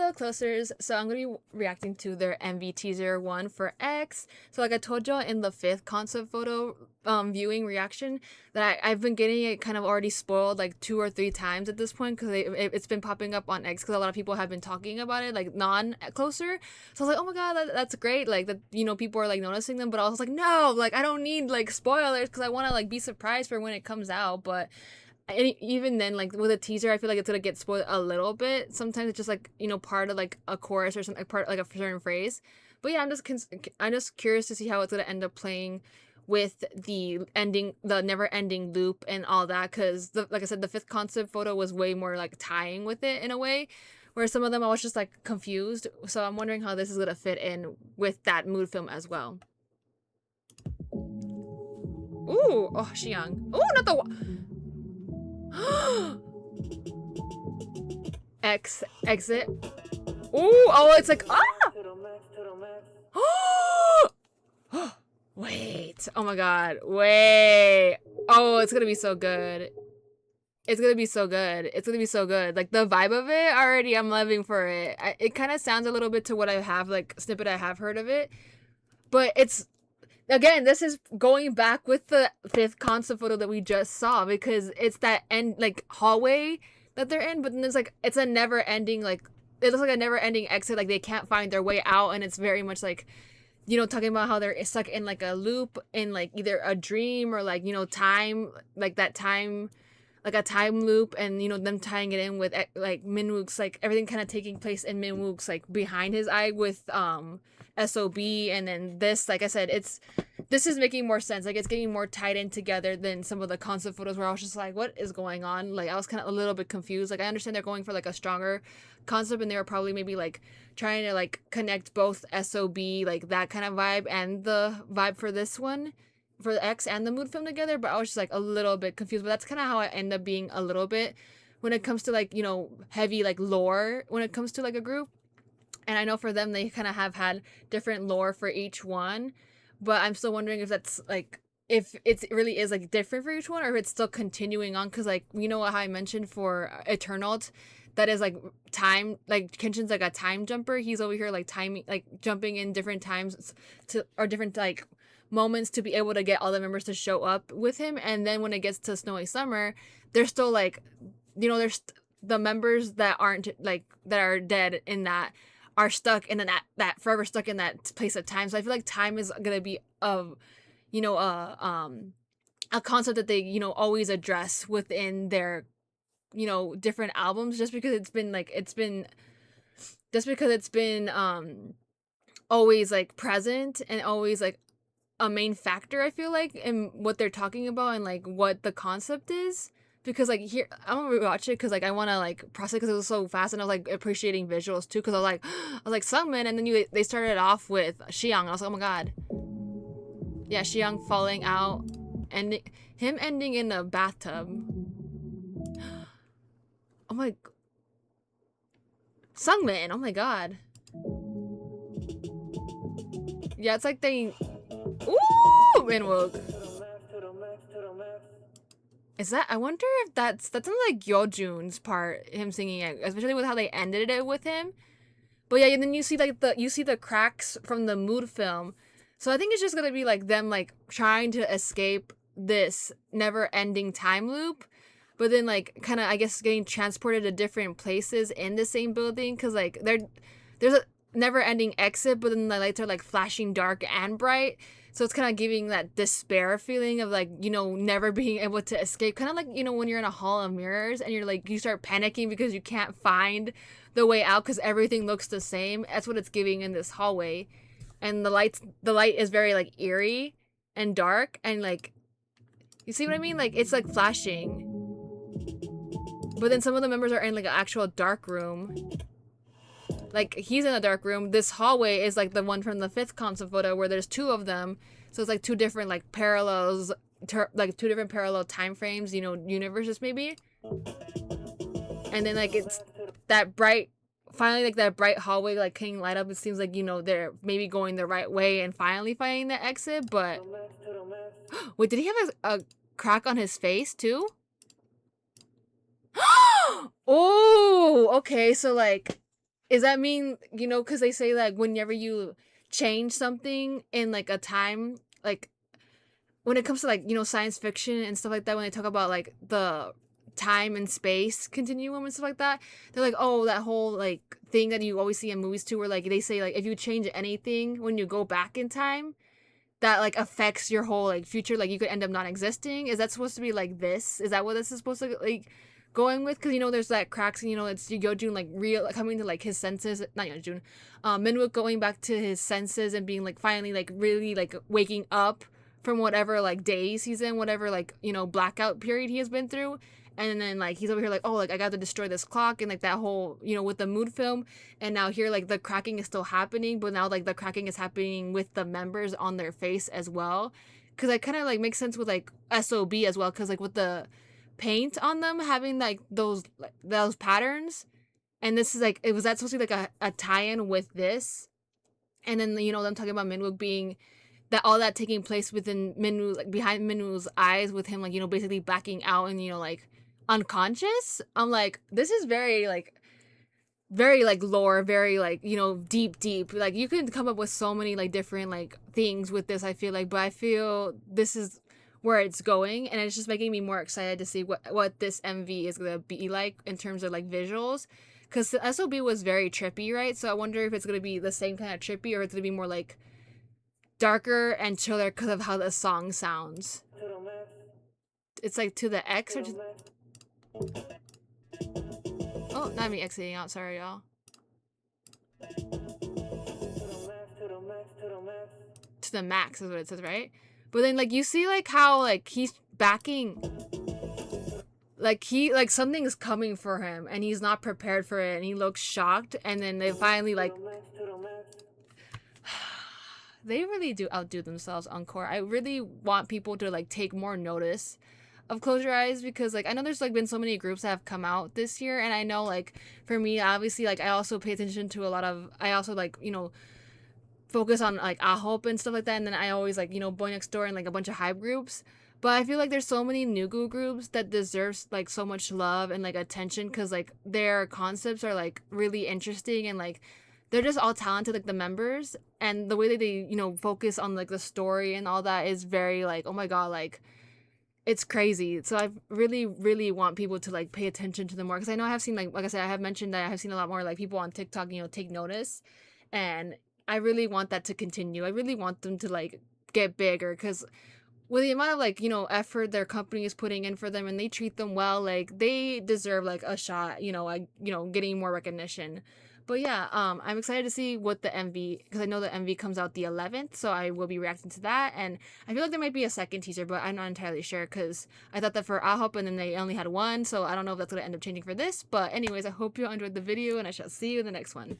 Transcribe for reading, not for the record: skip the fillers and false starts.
hello closers. So I'm gonna be reacting to their MV teaser one for X. So like I told y'all in the fifth concept photo viewing reaction that I've been getting it kind of already spoiled like 2 or 3 times at this point because it's been popping up on X because a lot of people have been talking about it like non-closer. So I was like, oh my god, that's great. Like that, people are like noticing them, but I was like, no, like I don't need like spoilers because I want to like be surprised for when it comes out, but. And even then, like with a teaser, I feel like it's gonna get spoiled a little bit. Sometimes it's just like part of like a chorus or something, like part like a certain phrase. But yeah, I'm just curious to see how it's gonna end up playing with the never-ending loop and all that. Cause like I said, the fifth concept photo was way more like tying with it in a way, where some of them I was just like confused. So I'm wondering how this is gonna fit in with that mood film as well. Ooh, oh, Xiang. Ooh, not the. Exit. Ooh, oh, it's like wait. Oh my god. Wait. Oh, it's gonna be so good. It's gonna be so good. It's gonna be so good. Like the vibe of it already, I'm loving for it. It kind of sounds a little bit to what I have like snippet I have heard of it, but it's again, this is going back with the fifth concept photo that we just saw because it's that end like hallway that they're in, but then there's like it's a never ending like it looks like a never ending exit, like they can't find their way out, and it's very much like talking about how they're stuck in like a loop in like either a dream or like time, like that time, like a time loop, and them tying it in with like Minwook's like everything kind of taking place in Minwook's like behind his eye with SOB, and then this, like I said, this is making more sense. Like it's getting more tied in together than some of the concept photos where I was just like, what is going on? Like I was kind of a little bit confused. Like I understand they're going for like a stronger concept, and they were probably maybe like trying to like connect both SOB, like that kind of vibe, and the vibe for this one, for the X and the mood film together, but I was just like a little bit confused. But that's kind of how I end up being a little bit when it comes to like heavy like lore when it comes to like a group. And I know for them they kind of have had different lore for each one, but I'm still wondering if that's like if it really is like different for each one or if it's still continuing on, because like how I mentioned for Eternal, that is like time, like Kenshin's like a time jumper. He's over here like timing, like jumping in different times to or different like moments to be able to get all the members to show up with him. And then when it gets to Snowy Summer, they're still like there's the members that aren't like that are dead in that are stuck in that forever stuck in that place of time. So I feel like time is gonna be a concept that they always address within their different albums, just because it's been always like present and always like a main factor, I feel like, in what they're talking about and like what the concept is. Because like here I'm gonna rewatch it because like I want to like process because it was so fast, and I was like appreciating visuals too because I was like Sungmin, and then they started off with Xiang, and I was like, oh my god, yeah, Xiang falling out and him ending in a bathtub. Oh my, Sungmin, oh my god. Yeah, it's like they ooh Minwook. Is that? I wonder if that's something like Yeojoon's part, him singing it, especially with how they ended it with him. But yeah, and then you see like the cracks from the mood film. So I think it's just gonna be like them like trying to escape this never-ending time loop, but then like kind of I guess getting transported to different places in the same building because like there's a never-ending exit, but then the lights are like flashing dark and bright. So it's kind of giving that despair feeling of like, never being able to escape. Kind of like, when you're in a hall of mirrors and you're like, you start panicking because you can't find the way out because everything looks the same. That's what it's giving in this hallway. And the light is very like eerie and dark. And like, you see what I mean? Like, it's like flashing. But then some of the members are in like an actual dark room. Like he's in a dark room. This hallway is like the one from the fifth concept photo where there's two of them. So it's like two different like parallels, like two different parallel time frames, universes maybe. And then like it's that bright, finally like that bright hallway like getting light up. It seems like they're maybe going the right way and finally finding the exit. But wait, did he have a crack on his face too? Oh, okay. So like Does that mean, because they say like whenever you change something in like a time, like when it comes to like, science fiction and stuff like that, when they talk about like the time and space continuum and stuff like that, they're like, oh, that whole like thing that you always see in movies too, where like they say like if you change anything when you go back in time, that like affects your whole like future, like you could end up not existing. Is that supposed to be like this? Is that what this is supposed to like going with? Because there's that cracks, and it's Jun like real like, coming to like his senses, not Jun, Minwook going back to his senses and being like finally like really like waking up from whatever like days he's in, whatever like blackout period he has been through. And then like he's over here like, oh, like I got to destroy this clock, and like that whole with the mood film. And now here like the cracking is still happening, but now like the cracking is happening with the members on their face as well, because it kind of like makes sense with like SOB as well, because like with the paint on them having like those patterns. And this is like, it was that supposed to be like a tie-in with this. And then them talking about Minwook being that, all that taking place within Minwoo, like behind Minwoo's eyes, with him like basically backing out and like unconscious. I'm like, this is very like lore, very like deep. Like you can come up with so many like different like things with this, I feel like, but I feel this is where it's going, and it's just making me more excited to see what this MV is gonna be like in terms of like visuals, because the SOB was very trippy, right? So I wonder if it's gonna be the same kind of trippy, or it's gonna be more like darker and chiller because of how the song sounds. It's like to the X or just, oh, not me exiting out, sorry y'all. To the max is what it says, right? But then like you see like how like he's backing, like he like something's coming for him and he's not prepared for it, and he looks shocked, and then they finally like they really do outdo themselves Encore. I really want people to like take more notice of Close Your Eyes, because like I know there's like been so many groups that have come out this year, and I know like for me obviously like I also pay attention to a lot of, I also like focus on like A-Hope and stuff like that, and then I always like Boy Next Door and like a bunch of hype groups. But I feel like there's so many Nugu groups that deserves like so much love and like attention, because like their concepts are like really interesting, and like they're just all talented, like the members, and the way that they focus on like the story and all that is very like, oh my god, like it's crazy. So I really, really want people to like pay attention to them more, because I know I have seen like I said, I have mentioned that I have seen a lot more like people on TikTok, take notice, and I really want that to continue. I really want them to like get bigger, because with the amount of like effort their company is putting in for them, and they treat them well, like they deserve like a shot, like getting more recognition. But yeah, I'm excited to see what the MV, because I know the MV comes out the 11th, so I will be reacting to that. And I feel like there might be a second teaser, but I'm not entirely sure, because I thought that for A-Hope, and then they only had one, so I don't know if that's gonna end up changing for this. But anyways, I hope you enjoyed the video, and I shall see you in the next one.